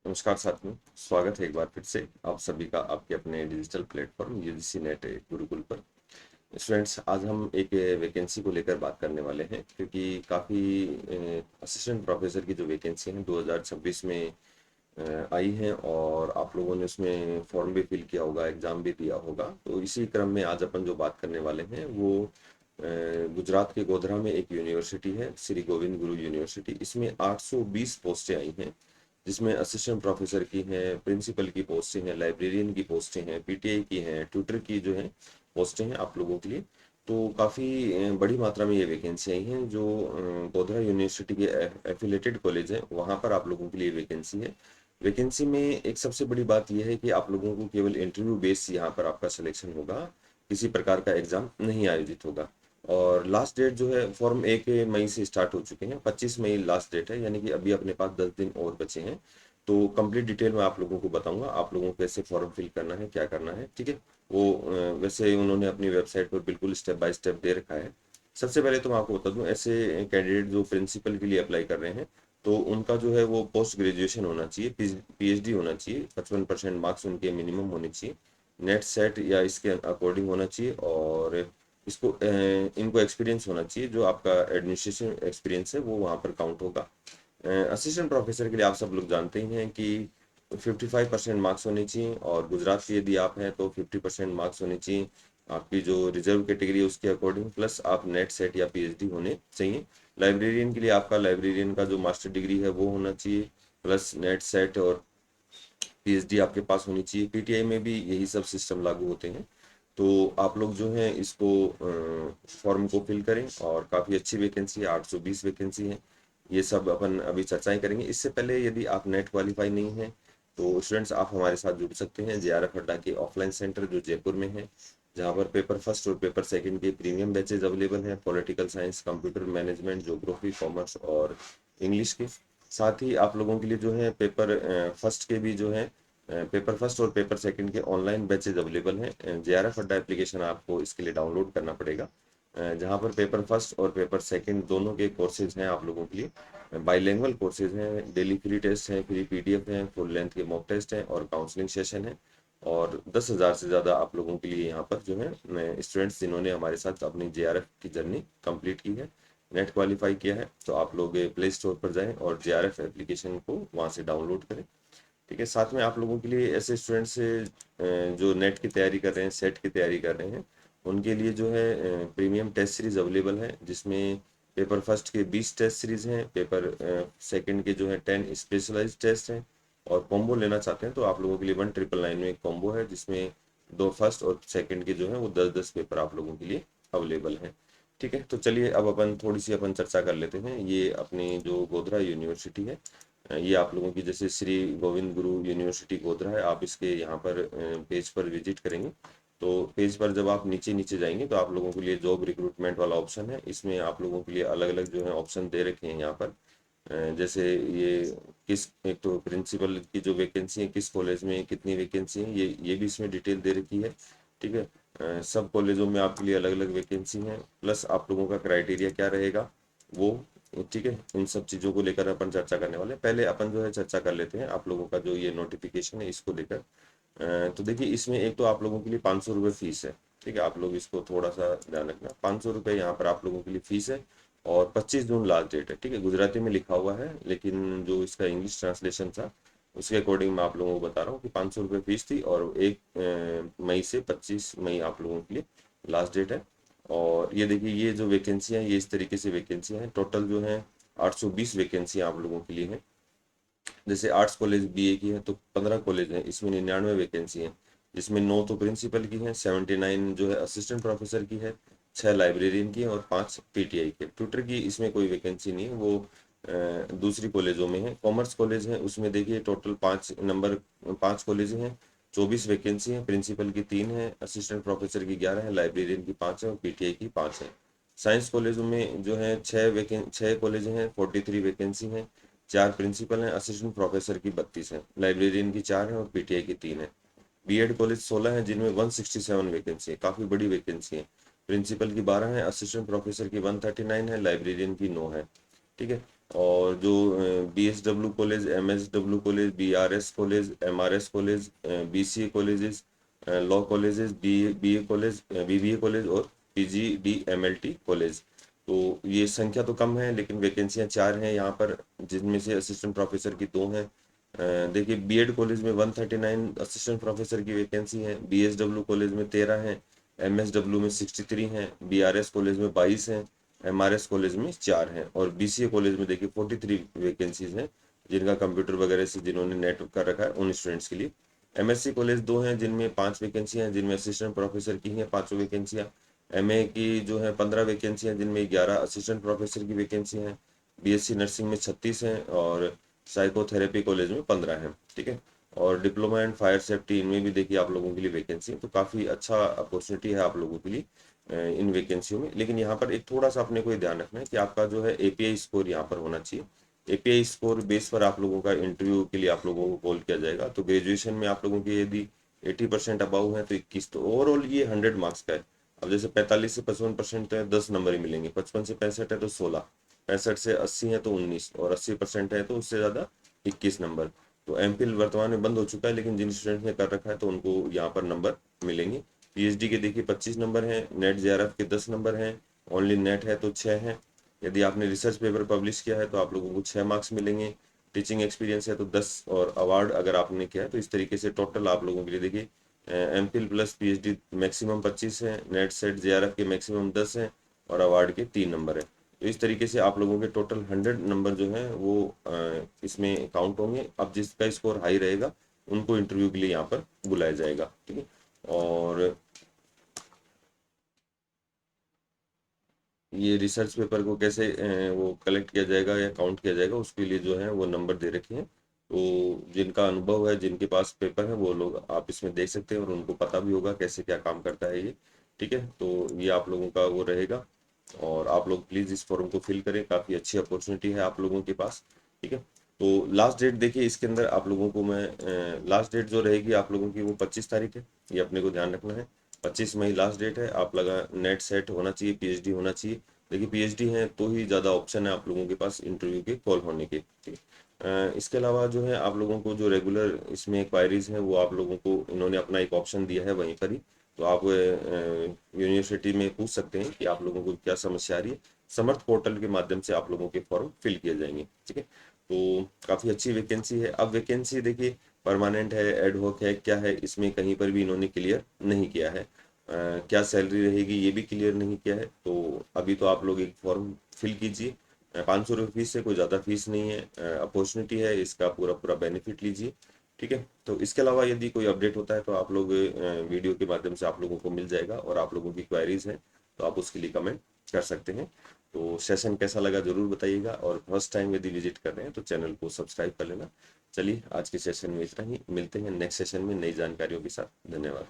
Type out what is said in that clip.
नमस्कार साथियों, स्वागत है एक बार फिर से आप सभी का आपके अपने digital platform UGC net Gurukul पर। स्टूडेंट्स, आज हम एक वैकेंसी को लेकर बात करने वाले हैं क्योंकि काफ़ी असिस्टेंट प्रोफेसर की जो वैकेंसी है 2026 में आई हैं और आप लोगों ने उसमें फॉर्म भी फिल किया होगा, एग्ज़ाम भी दिया होगा। तो इसी क्रम में आज अपन जो बात करने वाले हैं वो गुजरात के गोधरा में एक यूनिवर्सिटी है, श्री गोविंद गुरु यूनिवर्सिटी। इसमें 820 पोस्टें आई हैं, जिसमें असिस्टेंट प्रोफेसर की हैं, प्रिंसिपल की पोस्टें हैं, लाइब्रेरियन की पोस्टें हैं, पीटीआई की हैं, ट्यूटर की जो है पोस्टें हैं आप लोगों के लिए। तो काफ़ी बड़ी मात्रा में ये वैकेंसी आई हैं जो गोधरा यूनिवर्सिटी के एफिलेटेड कॉलेज हैं वहाँ पर आप लोगों के लिए वैकेंसी है। वैकेंसी में एक सबसे बड़ी बात यह है कि आप लोगों को केवल इंटरव्यू बेस यहाँ पर आपका सिलेक्शन होगा, किसी प्रकार का एग्जाम नहीं आयोजित होगा। और लास्ट डेट जो है फॉर्म 1 मई से स्टार्ट हो चुके हैं, 25 मई लास्ट डेट है, यानी कि अभी अपने पास 10 दिन और बचे हैं। तो कंप्लीट डिटेल में आप लोगों को बताऊंगा आप लोगों को कैसे फॉर्म फिल करना है, क्या करना है, ठीक है। वो वैसे उन्होंने अपनी वेबसाइट पर बिल्कुल स्टेप बाय स्टेप दे रखा है। सबसे पहले तो मैं आपको बता दूं, ऐसे कैंडिडेट जो प्रिंसिपल के लिए अप्लाई कर रहे हैं तो उनका जो है वो पोस्ट ग्रेजुएशन होना चाहिए, पीएचडी होना चाहिए, 55% मार्क्स उनके मिनिमम होने चाहिए, नेट सेट या इसके अकॉर्डिंग होना चाहिए। और इसको इनको एक्सपीरियंस होना चाहिए, जो आपका एडमिनिस्ट्रेशन एक्सपीरियंस है वो वहाँ पर काउंट होगा। असिस्टेंट प्रोफेसर के लिए आप सब लोग जानते ही हैं कि 55% मार्क्स होने चाहिए, और गुजरात के यदि आप हैं तो 50% मार्क्स होने चाहिए आपकी जो रिजर्व कैटेगरी है उसके अकॉर्डिंग, प्लस आप नेट सेट या पीएचडी होने चाहिए। लाइब्रेरियन के लिए आपका लाइब्रेरियन का जो मास्टर डिग्री है वो होना चाहिए, प्लस नेट सेट और पीएचडी आपके पास होनी चाहिए। पीटीआई में भी यही सब सिस्टम लागू होते हैं। तो आप लोग जो है इसको फॉर्म को फिल करें, और काफ़ी अच्छी वैकेंसी है, 820 वैकेंसी है। ये सब अपन अभी चर्चाएं करेंगे। इससे पहले यदि आप नेट क्वालिफाई नहीं हैं तो स्टूडेंट्स आप हमारे साथ जुड़ सकते हैं जेआरएफ अड्डा के ऑफलाइन सेंटर जो जयपुर में है, जहाँ पर पेपर फर्स्ट और पेपर सेकंड के प्रीमियम बैचेज अवेलेबल हैं, political science, computer management, geography, commerce और इंग्लिश के। साथ ही आप लोगों के लिए जो है पेपर फर्स्ट के भी जो है पेपर फर्स्ट और पेपर सेकंड के ऑनलाइन बैचेज अवेलेबल हैं। जेआरएफ अड्डा एप्लीकेशन आपको इसके लिए डाउनलोड करना पड़ेगा, जहाँ पर पेपर फर्स्ट और पेपर सेकंड दोनों के कोर्सेज हैं आप लोगों के लिए। बाइलिंगुअल कोर्सेज हैं, डेली फ्री टेस्ट हैं, फ्री पीडीएफ हैं, फुल लेंथ के मॉक टेस्ट हैं और काउंसलिंग सेशन है। और 10,000 से ज़्यादा आप लोगों के लिए यहाँ पर जो है स्टूडेंट्स जिन्होंने हमारे साथ अपनी जेआरएफ की जर्नी कंप्लीट की है, नेट क्वालिफाई किया है, तो आप लोग प्ले स्टोर पर जाएं और जेआरएफ एप्लीकेशन को वहाँ से डाउनलोड करें। ठीक है। साथ में आप लोगों के लिए ऐसे स्टूडेंट्स जो नेट की तैयारी कर रहे हैं, सेट की तैयारी कर रहे हैं, उनके लिए जो है प्रीमियम टेस्ट सीरीज अवेलेबल है, जिसमें पेपर फर्स्ट के 20 टेस्ट सीरीज हैं, पेपर सेकंड के जो है 10 स्पेशलाइज्ड टेस्ट हैं। और कॉम्बो लेना चाहते हैं तो आप लोगों के लिए 1999 में एक कॉम्बो है, जिसमें दो फर्स्ट और सेकंड के जो है वो 10-10 पेपर आप लोगों के लिए अवेलेबल हैं। ठीक है। तो चलिए अब अपन थोड़ी सी अपन चर्चा कर लेते हैं। ये अपनी जो गोधरा यूनिवर्सिटी है, ये आप लोगों की जैसे श्री गोविंद गुरु यूनिवर्सिटी गोधरा है, आप इसके यहाँ पर पेज पर विजिट करेंगे तो पेज पर जब आप नीचे नीचे जाएंगे तो आप लोगों के लिए जॉब रिक्रूटमेंट वाला ऑप्शन है। इसमें आप लोगों के लिए अलग अलग जो है ऑप्शन दे रखे हैं यहाँ पर। जैसे ये किस, एक तो प्रिंसिपल की जो वैकेंसी है, किस कॉलेज में कितनी वैकेंसी है, ये भी इसमें डिटेल दे रखी है। ठीक है। सब कॉलेजों में आपके लिए अलग अलग वैकेंसी है, प्लस आप लोगों का क्राइटेरिया क्या रहेगा वो। ठीक है। इन सब चीज़ों को लेकर अपन चर्चा करने वाले हैं। पहले अपन जो है चर्चा कर लेते हैं आप लोगों का जो ये नोटिफिकेशन है इसको लेकर। तो देखिए, इसमें एक तो आप लोगों के लिए 500 रुपये फीस है। ठीक है। आप लोग इसको थोड़ा सा ध्यान रखना, 500 रुपये यहाँ पर आप लोगों के लिए फीस है। और 25 जून लास्ट डेट है। ठीक है। गुजराती में लिखा हुआ है, लेकिन जो इसका इंग्लिश ट्रांसलेशन था उसके अकॉर्डिंग मैं आप लोगों को बता रहा हूँ कि 500 रुपये फीस थी, और 1 मई से 25 मई आप लोगों के लिए लास्ट डेट है। और ये देखिए, ये जो वैकेंसी है ये इस तरीके से वैकेंसी हैं, टोटल जो है 820 वैकेंसी आप लोगों के लिए हैं। जैसे आर्ट्स कॉलेज बीए की है तो 15 कॉलेज हैं, इसमें 99 वैकेंसी हैं, जिसमें 9 तो प्रिंसिपल की हैं, 79 जो है असिस्टेंट प्रोफेसर की है, 6 लाइब्रेरियन की है और 5 पीटीआई के। ट्यूटर की इसमें कोई वैकेंसी नहीं है, वो दूसरी कॉलेजों में है। कॉमर्स कॉलेज है उसमें देखिए टोटल 5 कॉलेज हैं, 24 वैकेंसी हैं, प्रिंसिपल की 3 है, असिस्टेंट प्रोफेसर की 11 है, लाइब्रेरियन की 5 है और पीटीआई की 5 है। साइंस कॉलेजों में जो है 6 कॉलेज हैं, 43 वैकेंसी हैं, 4 प्रिंसिपल हैं, असिस्टेंट प्रोफेसर की 32 हैं, लाइब्रेरियन की 4 है और पीटीआई की 3 है। बीएड कॉलेज 16 हैं, जिनमें 167 वैकेंसी है, काफ़ी बड़ी वैकेंसी है। प्रिंसिपल की 12 है, असिस्टेंट प्रोफेसर की 139 है, लाइब्रेरियन की 9 है। ठीक है। और जो BSW college, MSW college, BRS college, MRS college, BCA colleges, law colleges, BA college, BBA college और PGDMLT कॉलेज। तो ये संख्या तो कम है लेकिन वैकेंसियां 4 हैं यहाँ पर, जिनमें से असिस्टेंट प्रोफेसर की 2 हैं। देखिए बीएड कॉलेज में 139 असिस्टेंट प्रोफेसर की वैकेंसी है, BSW कॉलेज में 13 है, MSW में 63 हैं, BRS कॉलेज में 22 हैं, MRS कॉलेज में 4 हैं और BCA कॉलेज में देखिए 43 वैकेंसीज हैं, जिनका कंप्यूटर वगैरह से जिन्होंने नेट कर रखा है उन स्टूडेंट्स के लिए। MSc कॉलेज 2 हैं जिनमें 5 वैकेंसियां हैं, जिनमें असिस्टेंट प्रोफेसर की हैं 5 वैकेंसियां। MA की जो है 15 वैकेंसियां, जिनमें 11 असिस्टेंट प्रोफेसर की वैकेंसी हैं। BSc नर्सिंग में 36 हैं और साइकोथेरेपी कॉलेज में 15 हैं। ठीक है। और डिप्लोमा एंड फायर सेफ्टी, इनमें भी देखिए आप लोगों के लिए वैकेंसी है, तो काफ़ी अच्छा अपॉर्चुनिटी है आप लोगों के लिए इन वैकेंसियों में। लेकिन यहाँ पर एक थोड़ा सा अपने को ये ध्यान रखना है कि आपका जो है API स्कोर यहाँ पर होना चाहिए। API स्कोर बेस पर आप लोगों का इंटरव्यू के लिए आप लोगों को कॉल किया जाएगा। तो ग्रेजुएशन में आप लोगों के यदि 80% अबाउ है तो 21, तो ओवरऑल ये 100 मार्क्स का है। अब जैसे 45 से 55% है 10 नंबर ही मिलेंगे, 55 से 65 है तो 16, 65 से 80 है तो 19 और 80% है तो उससे ज़्यादा 21 नंबर। तो एमफिल वर्तमान में बंद हो चुका है, लेकिन जिन स्टूडेंट ने कर रखा है तो उनको यहाँ पर नंबर मिलेंगे। PhD के देखिए 25 नंबर हैं, नेट JRF के 10 नंबर हैं, ओनली नेट है तो 6 हैं। यदि आपने रिसर्च पेपर पब्लिश किया है तो आप लोगों को 6 मार्क्स मिलेंगे। टीचिंग एक्सपीरियंस है तो 10 और अवार्ड अगर आपने किया है तो इस तरीके से टोटल आप लोगों के लिए देखिए एमफिल प्लस PhD मैक्सिमम 25 है, नेट सेट JRF के मैक्सिमम 10 हैं और अवार्ड के 3 नंबर है। तो इस तरीके से आप लोगों के टोटल 100 नंबर जो हैं वो इसमें काउंट होंगे। अब जिसका स्कोर हाई रहेगा उनको इंटरव्यू के लिए यहाँ पर बुलाया जाएगा। ठीक है। और ये रिसर्च पेपर को कैसे वो कलेक्ट किया जाएगा या काउंट किया जाएगा, उसके लिए जो है वो नंबर दे रखे हैं। तो जिनका अनुभव है, जिनके पास पेपर है, वो लोग आप इसमें देख सकते हैं और उनको पता भी होगा कैसे क्या काम करता है ये। ठीक है। तो ये आप लोगों का वो रहेगा और आप लोग प्लीज़ इस फॉर्म को फिल करें, काफ़ी अच्छी अपॉर्चुनिटी है आप लोगों के पास। ठीक है। तो लास्ट डेट देखिए इसके अंदर आप लोगों को मैं लास्ट डेट जो रहेगी आप लोगों की वो 25 तारीख है, ये अपने को ध्यान रखना है। 25 मई लास्ट डेट है। आप लगा नेट सेट होना चाहिए, PhD होना चाहिए। देखिए PhD है तो ही ज़्यादा ऑप्शन है आप लोगों के पास इंटरव्यू के कॉल होने के। ठीक है। इसके अलावा जो है आप लोगों को जो रेगुलर इसमें क्वायरीज हैं वो आप लोगों को इन्होंने अपना एक ऑप्शन दिया है वहीं पर ही, तो आप यूनिवर्सिटी में पूछ सकते हैं कि आप लोगों को क्या समस्या आ रही है। समर्थ पोर्टल के माध्यम से आप लोगों के फॉर्म फिल किए जाएंगे। ठीक है। तो काफ़ी अच्छी वैकेंसी है। अब वैकेंसी देखिए परमानेंट है, एडहॉक है, क्या है, इसमें कहीं पर भी इन्होंने क्लियर नहीं किया है। क्या सैलरी रहेगी ये भी क्लियर नहीं किया है। तो अभी तो आप लोग एक फॉर्म फिल कीजिए। 500 रुपये फीस है, कोई ज़्यादा फीस नहीं है, अपॉर्चुनिटी है, इसका पूरा पूरा बेनिफिट लीजिए। ठीक है। तो इसके अलावा यदि कोई अपडेट होता है तो आप लोग वीडियो के माध्यम से आप लोगों को मिल जाएगा और आप लोगों की क्वायरीज हैं तो आप उसके लिए कमेंट कर सकते हैं। तो सेशन कैसा लगा ज़रूर बताइएगा और फर्स्ट टाइम यदि विजिट कर रहे हैं तो चैनल को सब्सक्राइब कर लेना। चलिए आज के सेशन में इतना ही, मिलते हैं नेक्स्ट सेशन में नई जानकारियों के साथ। धन्यवाद।